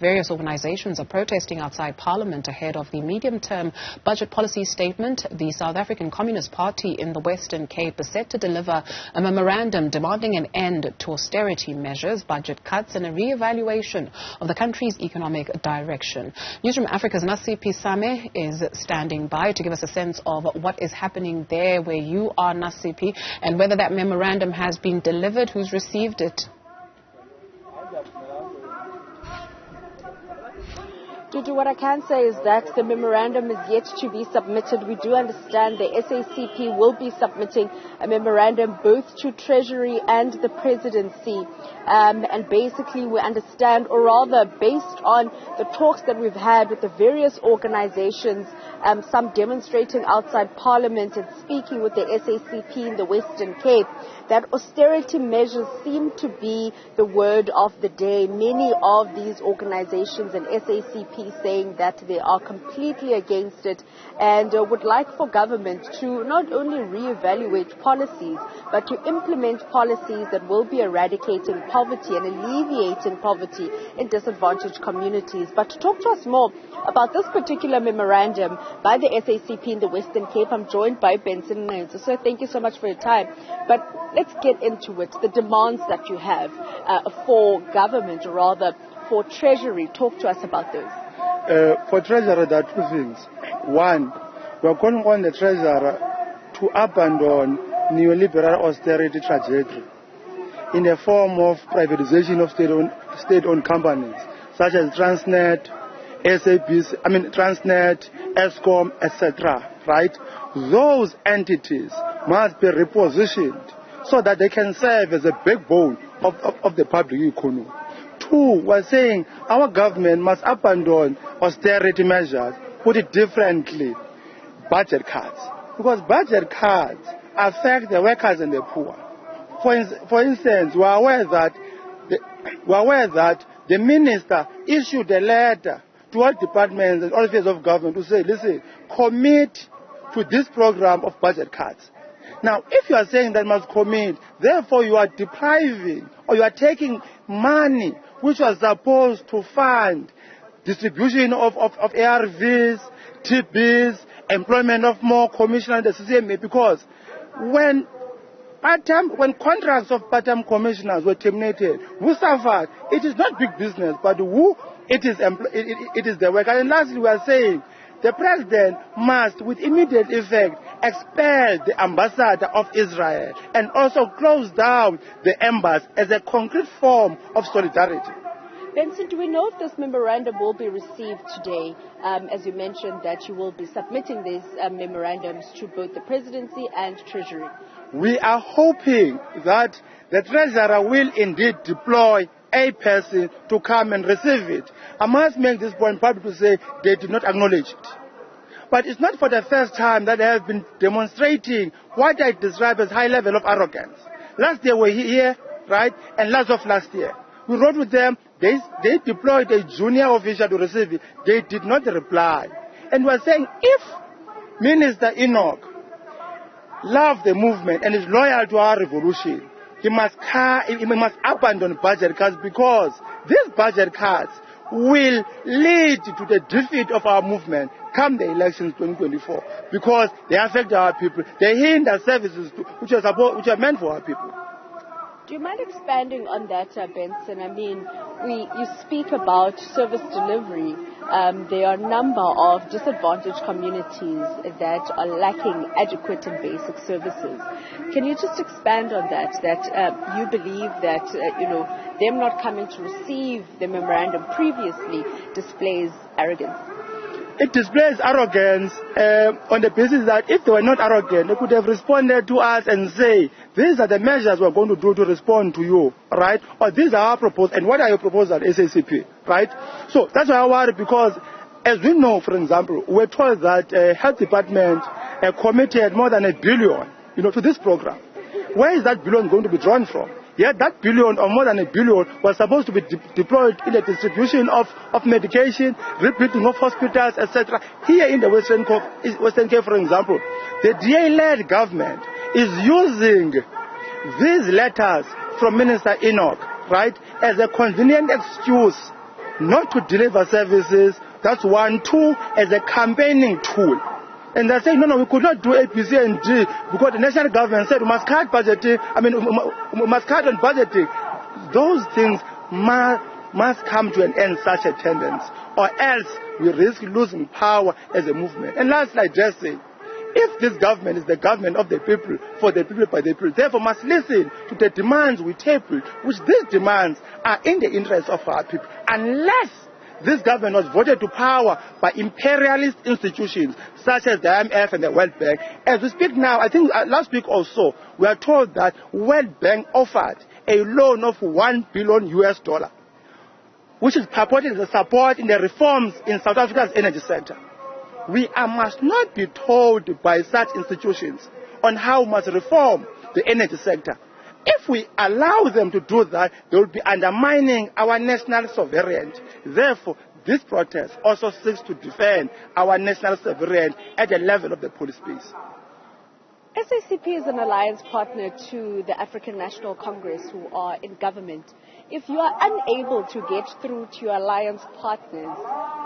Various organizations are protesting outside Parliament ahead of the medium-term budget policy statement. The South African Communist Party in the Western Cape is set to deliver a memorandum demanding an end to austerity measures, budget cuts and a re-evaluation of the country's economic direction. Newzroom Afrika's Nasiphi Same is standing by to give us a sense of what is happening there where you are, Nasiphi, and whether that memorandum has been delivered, who's received it. Dudu, what I can say is that the memorandum is yet to be submitted. We do understand the SACP will be submitting a memorandum both to Treasury and the Presidency. And basically we understand, or rather based on the talks that we've had with the various organizations, some demonstrating outside Parliament and speaking with the SACP in the Western Cape, that austerity measures seem to be the word of the day. Many of these organizations and SACP saying that they are completely against it and would like for government to not only reevaluate policies but to implement policies that will be eradicating poverty and alleviating poverty in disadvantaged communities. But to talk to us more about this particular memorandum by the SACP in the Western Cape, I'm joined by Benson Nqenzo. So thank you so much for your time. But let's get into it. The demands that you have for government, or rather for Treasury. Talk to us about those. For Treasury, there are two things. One, we are calling on the Treasury to abandon neoliberal austerity trajectory in the form of privatization of state-owned companies such as Transnet, Transnet, Eskom, etc. Right? Those entities must be repositioned so that they can serve as a backbone of the public economy. Two, we're saying our government must abandon austerity measures, put it differently, budget cuts. Because budget cuts affect the workers and the poor. For instance, we are aware that the minister issued a letter to all departments and all spheres of government to say, listen, commit to this program of budget cuts. Now, if you are saying that must commit, therefore you are depriving or you are taking money which was supposed to fund distribution of ARVs, TBs, employment of more commissioners in the CCMA, because when contracts of part-time commissioners were terminated, who suffered? It is not big business, but who? It is the worker. And lastly, we are saying the president must, with immediate effect, expel the ambassador of Israel and also close down the embassy as a concrete form of solidarity. Benson, do we know if this memorandum will be received today? As you mentioned that you will be submitting these memorandums to both the Presidency and Treasury. We are hoping that the Treasurer will indeed deploy a person to come and receive it. I must make this point public to say they did not acknowledge it. But it's not for the first time that they have been demonstrating what I describe as high level of arrogance. Last year we were here, right, and last year. We wrote with them, they deployed a junior official to receive it. They did not reply. And we're saying if Minister Enoch loves the movement and is loyal to our revolution, he must abandon budget cuts, because these budget cuts will lead to the defeat of our movement come the elections 2024, because they affect our people. They hinder services which are meant for our people. Do you mind expanding on that, Benson? I mean, you speak about service delivery. There are a number of disadvantaged communities that are lacking adequate and basic services. Can you just expand on that? That you believe that them not coming to receive the memorandum previously displays arrogance? It displays arrogance on the basis that if they were not arrogant, they could have responded to us and say, these are the measures we're going to do to respond to you, right? Or these are our proposals, and what are your proposals, SACP, right? So that's why I worry, because as we know, for example, we're told that Health Department committed more than $1 billion, to this program. Where is that billion going to be drawn from? Yet that billion, or more than $1 billion, was supposed to be deployed in the distribution of medication, rebuilding of hospitals, etc. Here in the Western Cape, for example, the DA-led government is using these letters from Minister Enoch, right, as a convenient excuse not to deliver services. That's one. Two, as a campaigning tool. And they're saying, no, we could not do A, B, C, and D because the national government said we must cut budgeting. We must cut on budgeting. Those things must come to an end, such a tendency, or else we risk losing power as a movement. And lastly, I just say, if this government is the government of the people, for the people, by the people, therefore must listen to the demands we table, which these demands are in the interest of our people, unless this government was voted to power by imperialist institutions such as the IMF and the World Bank. As we speak now, I think last week or so, we are told that World Bank offered a loan of $1 billion, which is purported as a support in the reforms in South Africa's energy sector. We must not be told by such institutions on how we must reform the energy sector. If we allow them to do that, they will be undermining our national sovereignty. Therefore, this protest also seeks to defend our national sovereignty at the level of the police space. SACP is an alliance partner to the African National Congress, who are in government. If you are unable to get through to your alliance partners,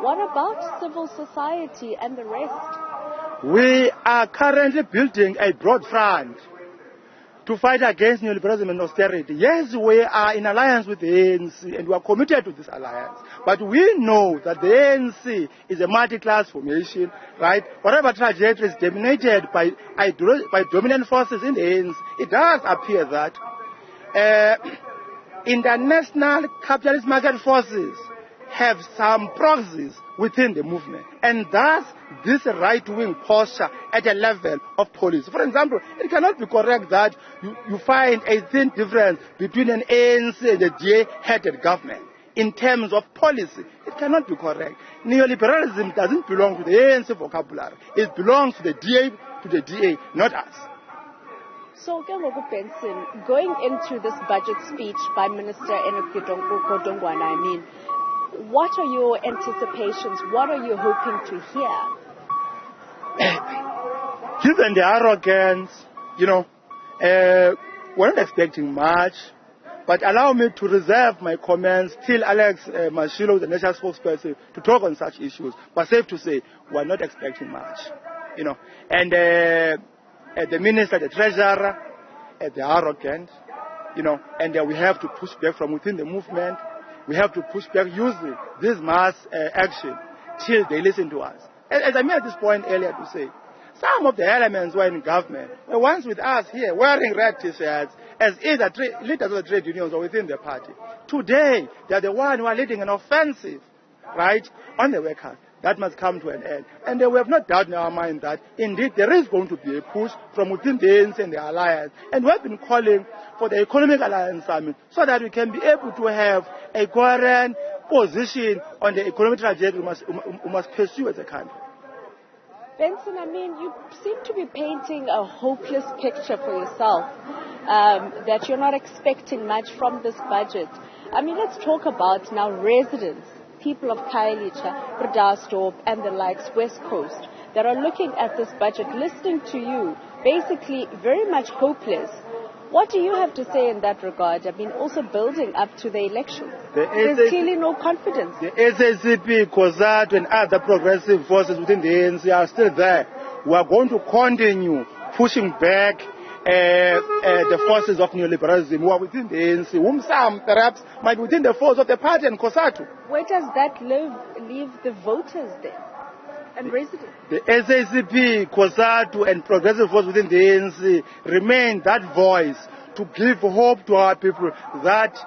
what about civil society and the rest? We are currently building a broad front to fight against neoliberalism and austerity. Yes, we are in alliance with the ANC and we are committed to this alliance. But we know that the ANC is a multi-class formation, right? Whatever trajectory is dominated by dominant forces in the ANC, it does appear that international capitalist market forces have some proxies within the movement, and thus this right-wing posture at a level of policy. For example, it cannot be correct that you find a thin difference between an ANC and a DA-headed government in terms of policy. It cannot be correct. Neoliberalism doesn't belong to the ANC vocabulary. It belongs to the DA, not us. So, Benson, going into this budget speech by Minister Enoch Godongwana, what are your anticipations? What are you hoping to hear? Given the arrogance, we're not expecting much, but allow me to reserve my comments till Alex Mashilo, the national spokesperson, to talk on such issues. But safe to say, we're not expecting much, And the minister, the treasurer, they're arrogant, and we have to push back from within the movement. We have to push back using this mass action till they listen to us. As I made this point earlier to say, some of the elements were in government were once with us here wearing red T-shirts as either leaders of the trade unions or within the party. Today, they are the ones who are leading an offensive, right, on the workers. That must come to an end. And we have no doubt in our mind that, indeed, there is going to be a push from within the ANC and the alliance. And we have been calling for the Economic Alliance Summit so that we can be able to have a coherent position on the economic trajectory we must pursue as a country. Benson, you seem to be painting a hopeless picture for yourself, that you're not expecting much from this budget. Let's talk about now residents, people of Khayelitsha, Bredasdorp and the likes, West Coast, that are looking at this budget, listening to you, basically very much hopeless. What do you have to say in that regard? Also building up to the election. There's clearly no confidence. The SACP, COSATU and other progressive forces within the ANC are still there. We are going to continue pushing back the forces of neoliberalism who are within the ANC, whom some perhaps might be within the force of the party and COSATU. Where does that leave the voters then and residents? The SACP, COSATU and progressive forces within the ANC remain that voice to give hope to our people that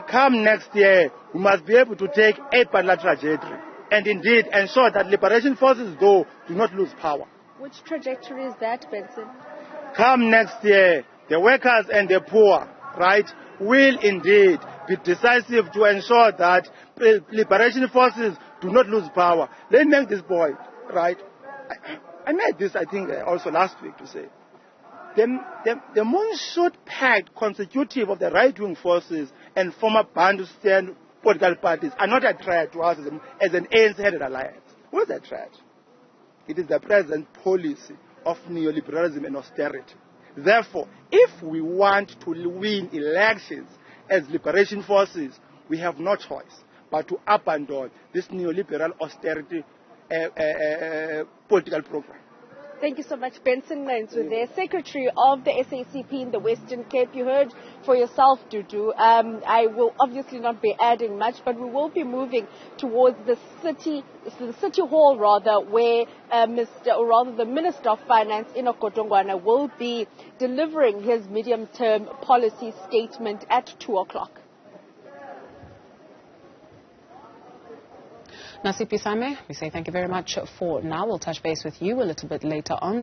come next year we must be able to take a parallel trajectory and indeed ensure that liberation forces, though, do not lose power. Which trajectory is that, Benson? Come next year, the workers and the poor, right, will indeed be decisive to ensure that liberation forces do not lose power. Let me make this point, right? I made this, I think, also last week to say, the Moonshot Pact consecutive of the right-wing forces and former Bantustan political parties are not a threat to us as an ANC-headed alliance. What is that threat? It is the present policy of neoliberalism and austerity. Therefore, if we want to win elections as liberation forces, we have no choice but to abandon this neoliberal austerity political program. Thank you so much, Benson Nainswe, the Secretary of the SACP in the Western Cape. You heard for yourself, Dudu. I will obviously not be adding much, but we will be moving towards the city hall, where the Minister of Finance, Enoch Godongwana, will be delivering his medium-term policy statement at 2 o'clock. Nasiphi Same, we say thank you very much for now. We'll touch base with you a little bit later on.